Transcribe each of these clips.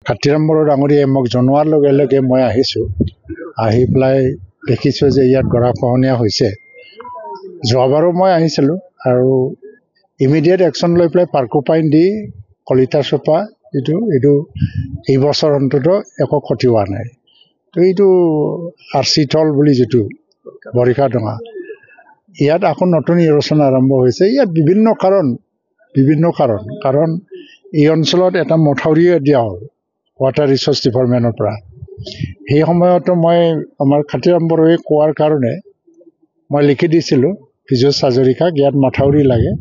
খাতিৰাম বড়ো ডাঙৰীয়াই মোক জনোৱাৰ লগে লগে মই আহিছোঁ। আহি পেলাই দেখিছোঁ যে ইয়াত গৰাখহনীয়া হৈছে। যোৱাবাৰো মই আহিছিলোঁ আৰু ইমিডিয়েট একশ্যন লৈ পেলাই পাৰ্কোপাইন দি কলিতা চোপা এইটো এই বছৰ অন্তত একো ক্ষতি হোৱা নাই। তো এইটো আৰ্চিথল বুলি যিটো বৰিষা ডঙা, ইয়াত আকৌ নতুন ইৰচন আৰম্ভ হৈছে। ইয়াত বিভিন্ন কাৰণ এই অঞ্চলত এটা মথাউৰিয়ে দিয়া হ'ল ৱাটাৰ ৰিচোৰ্চ ডিপাৰ্টমেণ্টৰ পৰা। সেই সময়তো মই আমাৰ খাতিৰাম বড়োৱে কোৱাৰ কাৰণে মই লিখি দিছিলোঁ পীযুষ হাজৰিকাক, ইয়াত মথাউৰি লাগে।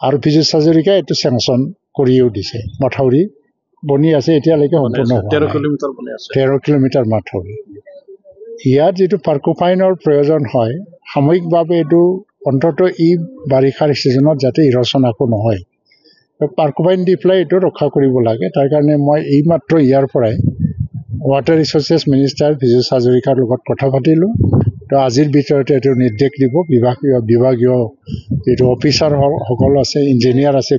আৰু পীযুষ হাজৰিকাই এইটো চেংচন কৰিও দিছে। মথাউৰি বনি আছে, এতিয়ালৈকে সম্পূৰ্ণ হোৱা নাই। 13 কিলোমিটাৰ মথাউৰি। ইয়াত যিটো পাৰ্কোপাইনৰ প্ৰয়োজন হয় সাময়িকভাৱে, এইটো অন্ততঃ এই বাৰিষাৰ ছিজনত যাতে ইৰচন আকৌ নহয়, পাৰ্কোপাইন দি পেলাই এইটো ৰক্ষা কৰিব লাগে। তাৰ কাৰণে মই এইমাত্ৰ ইয়াৰ পৰাই ৱাটাৰ ৰিচোৰ্চেছ মিনিষ্টাৰ পীযুষ হাজৰিকাৰ লগত কথা পাতিলোঁ। তো আজিৰ ভিতৰতে এইটো নিৰ্দেশ দিব। বিভাগীয় যিটো অফিচাৰসকল আছে, ইঞ্জিনিয়াৰ আছে,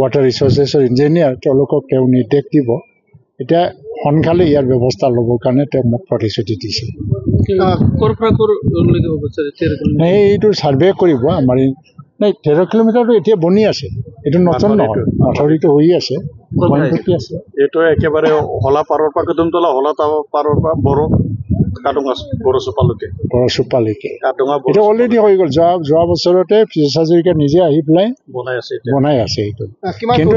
ৱাটাৰ ৰিচোৰ্চেছৰ ইঞ্জিনিয়াৰ, তেওঁলোকক তেওঁ নিৰ্দেশ দিব। এতিয়া সোনকালে ইয়াৰ ব্যৱস্থা ল'বৰ কাৰণে তেওঁ মোক প্ৰতিশ্ৰুতি দিছে। এইটো ছাৰ্ভে কৰিব আমাৰ। নাই, 13 কিলোমিটাৰটো এতিয়া বনি আছে, এইটো নতুন নহয়, মথাউৰিটো হৈ আছে। এইটো একেবাৰে হলা পাৰৰ পৰা কদমতলা হলা পাৰৰ পৰা বড়োচোপালৈকে এইটো অলৰেডি হৈ গ'ল। যোৱা বছৰতে পীযুষ হাজৰিকা নিজে আহি পেলাই বনাই আছে। এইটো কিন্তু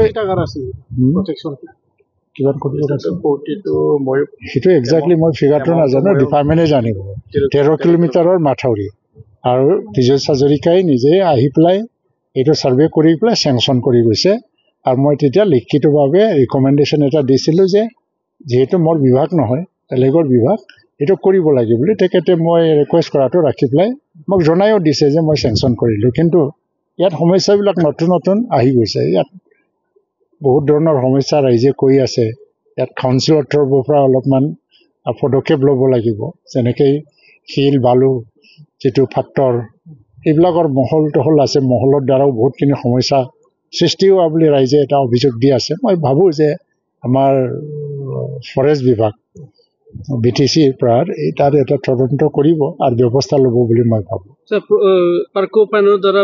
সেইটো একজেক্টলি মই ফিগাৰটো নাজানো, ডিপাৰ্টমেণ্টে জানিব। 13 কিলোমিটাৰৰ মাথাউৰি আৰু পীযুষ হাজৰিকাই নিজে আহি পেলাই এইটো ছাৰ্ভে কৰি পেলাই চেংচন কৰি গৈছে। আৰু মই তেতিয়া লিখিতভাৱে ৰিকমেণ্ডেশ্যন এটা দিছিলোঁ যে যিহেতু মোৰ বিভাগ নহয়, বেলেগৰ বিভাগ, এইটো কৰিব লাগে বুলি। তেখেতে মই ৰিকুৱেষ্ট কৰাটো ৰাখি পেলাই মোক জনায়ো দিছে যে মই চেংচন কৰিলোঁ। কিন্তু ইয়াত সমস্যাবিলাক নতুন আহি গৈছে। ইয়াত বহুত ধৰণৰ সমস্যা ৰাইজে কৈ আছে। ইয়াত কাউন্সিলৰ তৰফৰ পৰা অলপমান পদক্ষেপ ল'ব লাগিব। যেনেকৈ শিল বালু যিটো ফাক্টৰ, এইবিলাকৰ মহল তহল আছে, মহলৰ দ্বাৰাও বহুতখিনি সমস্যা সৃষ্টি হোৱা বুলি ৰাইজে এটা অভিযোগ দি আছে। মই ভাবোঁ যে আমাৰ ফৰেষ্ট বিভাগ BTCৰ পৰা তাত এটা তদন্ত কৰিব আৰু ব্যৱস্থা ল'ব বুলি মই ভাবোঁ। পাৰ্কোপাইনৰ দ্বাৰা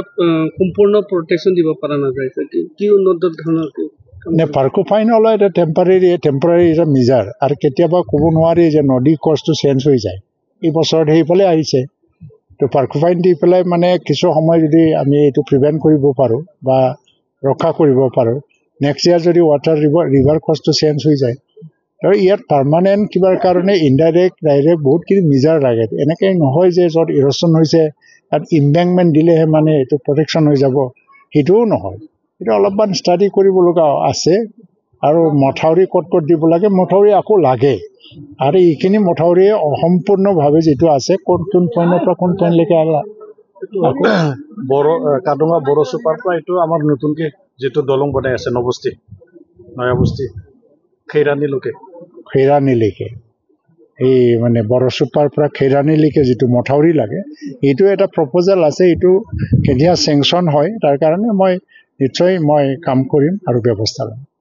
সম্পূৰ্ণ প্ৰটেকশ্যন দিব পৰা নাযায়, কি উন্নত ধৰণৰ পাৰ্কোপাইন হ'লে এটা টেম্পৰাৰী এটা মিজাৰ, আৰু কেতিয়াবা ক'ব নোৱাৰি যে নদী কষ্টটো চেঞ্জ হৈ যায়। এই বছৰত সেইফালে আহিছে। তো পাৰ্কোপাইন দি পেলাই মানে কিছু সময় যদি আমি এইটো প্ৰিভেণ্ট কৰিব পাৰোঁ বা ৰক্ষা কৰিব পাৰোঁ, নেক্সট ইয়াৰ যদি ৰিভাৰ কষ্টটো চেঞ্জ হৈ যায়, আৰু ইয়াত পাৰ্মানেণ্ট কিবাৰ কাৰণে ইনডাইৰেক্ট ডাইৰেক্ট বহুতখিনি মিজাৰ লাগে। এনেকৈ নহয় যে য'ত ইৰচন হৈছে তাত ইম্বেংকমেণ্ট দিলেহে মানে এইটো প্ৰটেকশ্যন হৈ যাব, সেইটোও নহয়। এইটো অলপমান ষ্টাডি কৰিব লগা আছে। আৰু মথাউৰি ক'ত দিব লাগে, মথাউৰি আকৌ লাগে। আৰু এইখিনি মথাউৰিয়ে অসম্পূৰ্ণভাৱে যিটো আছে, কোন পইণ্টৰ পৰা কোন পইণ্টলৈকে কাডঙা বড়োচোপাৰ পৰা এইটো আমাৰ নতুনকৈ যিটো দলং বনাই আছে নয়াবস্তি খৈৰাণীলৈকে, এই মানে বড়োচোপাৰ পৰা খৈৰাণীলৈকে যিটো মথাউৰি লাগে, এইটো এটা প্ৰপ'জেল আছে। এইটো কেতিয়া চেংচন হয় তাৰ কাৰণে মই নিশ্চয় কাম কৰিম আৰু ব্যৱস্থা ল'ম।